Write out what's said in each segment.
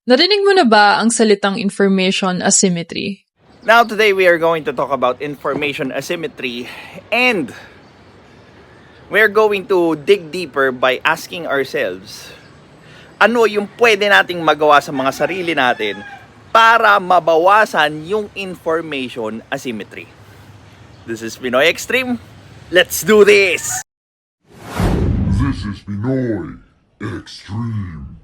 Narinig mo na ba ang salitang information asymmetry? Now today we are going to talk about information asymmetry, and we're going to dig deeper by asking ourselves, ano yung pwede nating magawa sa mga sarili natin para mabawasan yung information asymmetry. This is Pinoy Extreme. Let's do this! This is Pinoy Extreme.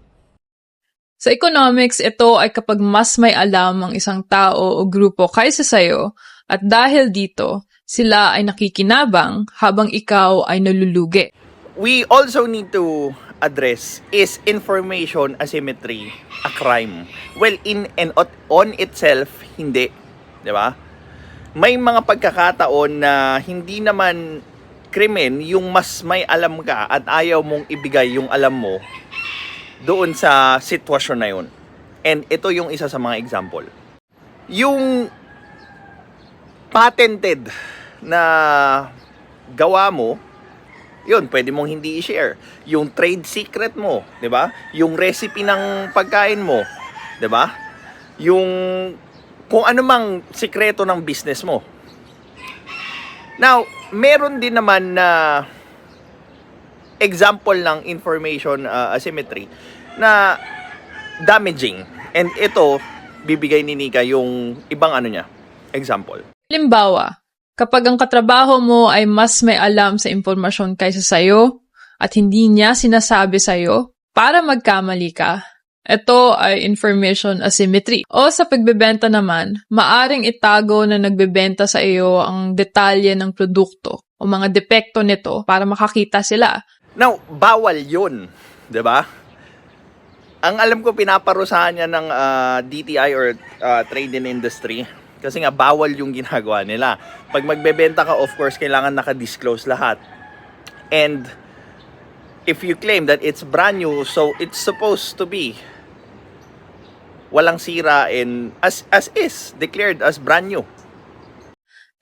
Sa economics, ito ay kapag mas may alam ang isang tao o grupo kaysa sayo at dahil dito, sila ay nakikinabang habang ikaw ay nalulugi. We also need to address, is information asymmetry a crime? Well, in and on itself, hindi. Di ba? May mga pagkakataon na hindi naman krimen yung mas may alam ka at ayaw mong ibigay yung alam mo doon sa sitwasyon na yun. And ito yung isa sa mga example. Yung patented na gawa mo, yun, pwede mong hindi i-share. Yung trade secret mo, di ba? Yung recipe ng pagkain mo, di ba? Yung kung ano mang sikreto ng business mo. Now, meron din naman na example ng information asymmetry na damaging. And ito, bibigay ni Nika yung ibang example. Halimbawa, kapag ang katrabaho mo ay mas may alam sa impormasyon kaysa sayo at hindi niya sinasabi sayo para magkamali ka, ito ay information asymmetry. O sa pagbebenta naman, maaring itago na nagbebenta sa iyo ang detalye ng produkto o mga depekto nito para makakita sila. Now, bawal yun, di ba? Ang alam ko, pinaparusahan niya ng DTI or Trade in Industry kasi nga bawal yung ginagawa nila. Pag magbebenta ka, of course, kailangan naka-disclose lahat. And if you claim that it's brand new, so it's supposed to be walang sira and as is, declared as brand new.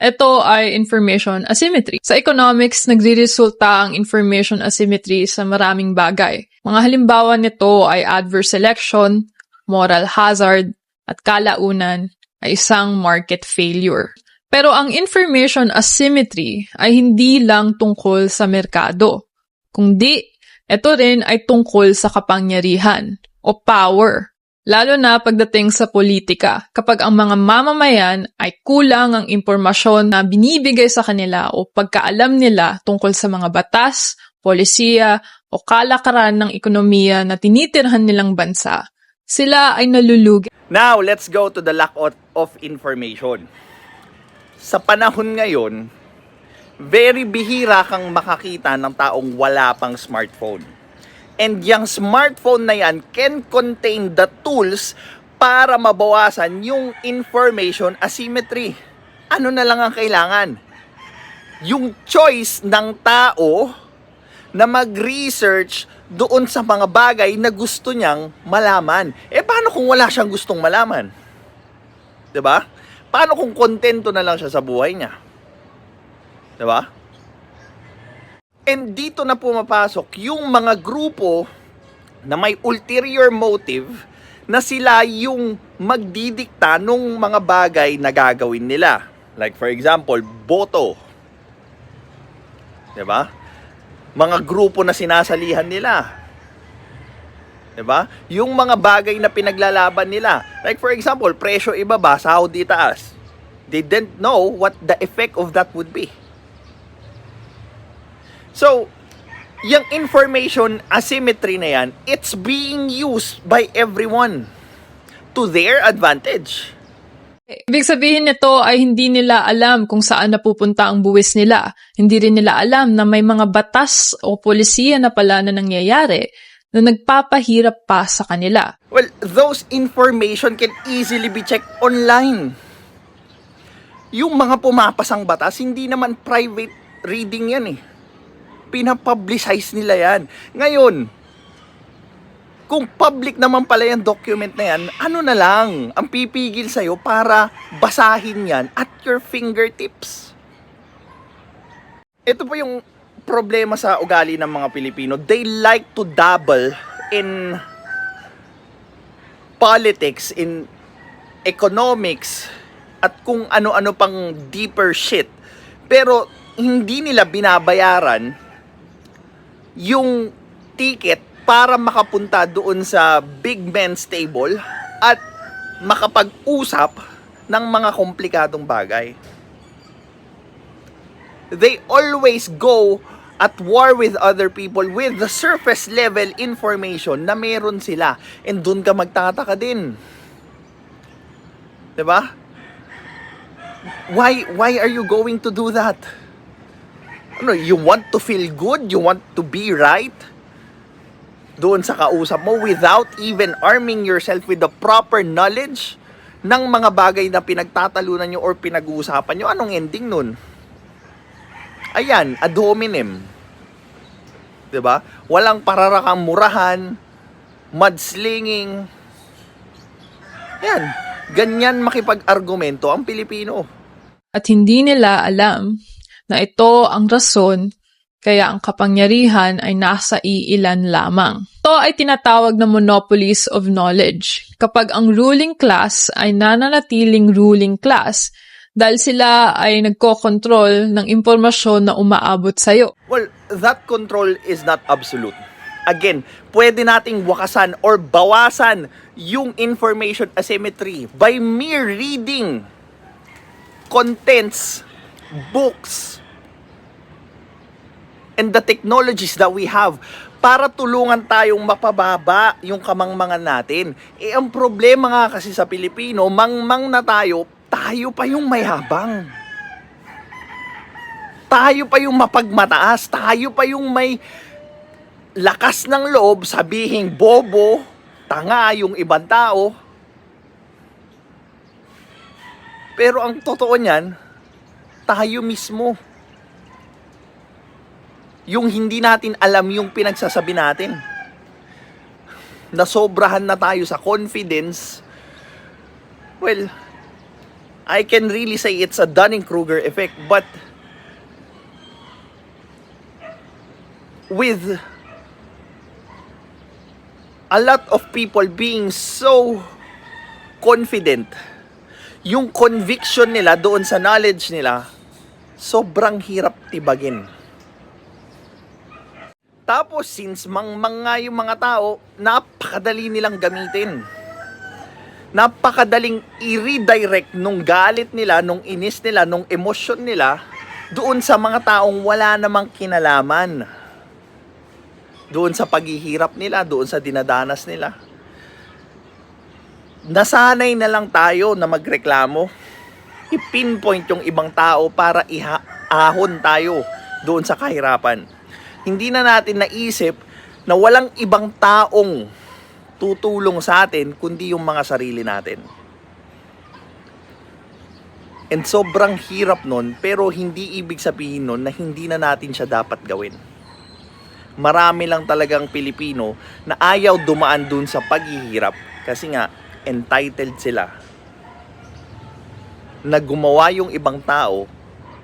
Ito ay information asymmetry. Sa economics, nagre-resulta ang information asymmetry sa maraming bagay. Mga halimbawa nito ay adverse selection, moral hazard, at kalaunan ay isang market failure. Pero ang information asymmetry ay hindi lang tungkol sa merkado, kundi ito rin ay tungkol sa kapangyarihan o power. Lalo na pagdating sa politika, kapag ang mga mamamayan ay kulang ang impormasyon na binibigay sa kanila o pagkaalam nila tungkol sa mga batas, polisiya o kalakaran ng ekonomiya na tinitirhan nilang bansa, sila ay nalulugi. Now, let's go to the lack of information. Sa panahon ngayon, very bihira kang makakita ng taong wala pang smartphone. And yung smartphone na yan can contain the tools para mabawasan yung information asymmetry. Ano na lang ang kailangan? Yung choice ng tao na mag-research doon sa mga bagay na gusto niyang malaman. Paano kung wala siyang gustong malaman? 'Di ba? Paano kung kontento na lang siya sa buhay niya? 'Di ba? And dito na pumapasok yung mga grupo na may ulterior motive na sila yung magdidikta nung mga bagay na gagawin nila. Like for example, boto. 'Di ba? Mga grupo na sinasalihan nila. 'Di ba? Yung mga bagay na pinaglalaban nila. Like for example, presyo ibaba, sahod itaas. They didn't know what the effect of that would be. So, yung information asymmetry na yan, it's being used by everyone to their advantage. Ibig sabihin nito ay hindi nila alam kung saan napupunta ang buwis nila. Hindi rin nila alam na may mga batas o polisiya na pala na nangyayari na nagpapahirap pa sa kanila. Well, those information can easily be checked online. Yung mga pumapasang batas, hindi naman private reading yan Pinapublicize nila yan. Ngayon, kung public naman pala yung document na yan, ano na lang ang pipigil sa'yo para basahin yan at your fingertips? Ito po yung problema sa ugali ng mga Pilipino. They like to dabble in politics, in economics, at kung ano-ano pang deeper shit. Pero hindi nila binabayaran yung ticket para makapunta doon sa big men's table at makapag-usap ng mga komplikadong bagay. They always go at war with other people with the surface level information na meron sila. And doon ka magtataka din. 'Di ba? Why are you going to do that? Ano, you want to feel good? You want to be right? Doon sa kausap mo without even arming yourself with the proper knowledge ng mga bagay na pinagtatalunan nyo or pinag-uusapan nyo. Anong ending nun? Ayan, ad hominem. 'Di ba? Walang pararakang murahan, mudslinging. Yan, ganyan makipag-argumento ang Pilipino. At hindi nila alam na ito ang rason kaya ang kapangyarihan ay nasa iilan lamang. Ito ay tinatawag na monopolies of knowledge. Kapag ang ruling class ay nananatiling ruling class, dahil sila ay nagko-control ng impormasyon na umaabot sa'yo. Well, that control is not absolute. Again, pwede nating wakasan or bawasan yung information asymmetry by mere reading contents, books, and the technologies that we have para tulungan tayong mapababa yung kamangmangan natin. Ang problema nga kasi sa Pilipino, mangmang na tayo pa yung mayabang. Tayo pa yung mapagmataas. Tayo pa yung may lakas ng loob sabihin bobo, tanga yung ibang tao. Pero ang totoo niyan, tayo mismo. Yung hindi natin alam yung pinagsasabi natin. Nasobrahan na tayo sa confidence. Well, I can really say it's a Dunning-Kruger effect, but with a lot of people being so confident, yung conviction nila doon sa knowledge nila, sobrang hirap tibagin. Tapos, since mangmang nga yung mga tao, napakadali nilang gamitin. Napakadaling i-redirect nung galit nila, nung inis nila, nung emosyon nila doon sa mga taong wala namang kinalaman. Doon sa paghihirap nila, doon sa dinadanas nila. Nasanay na lang tayo na magreklamo. I-pinpoint yung ibang tao para ahon tayo doon sa kahirapan. Hindi na natin naisip na walang ibang taong tutulong sa atin kundi yung mga sarili natin. And sobrang hirap nun, pero hindi ibig sabihin nun na hindi na natin siya dapat gawin. Marami lang talagang Pilipino na ayaw dumaan dun sa paghihirap kasi nga entitled sila na gumawa yung ibang tao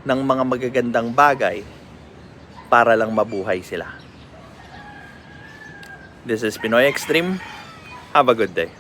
ng mga magagandang bagay para lang mabuhay sila. This is Pinoy Extreme. Have a good day.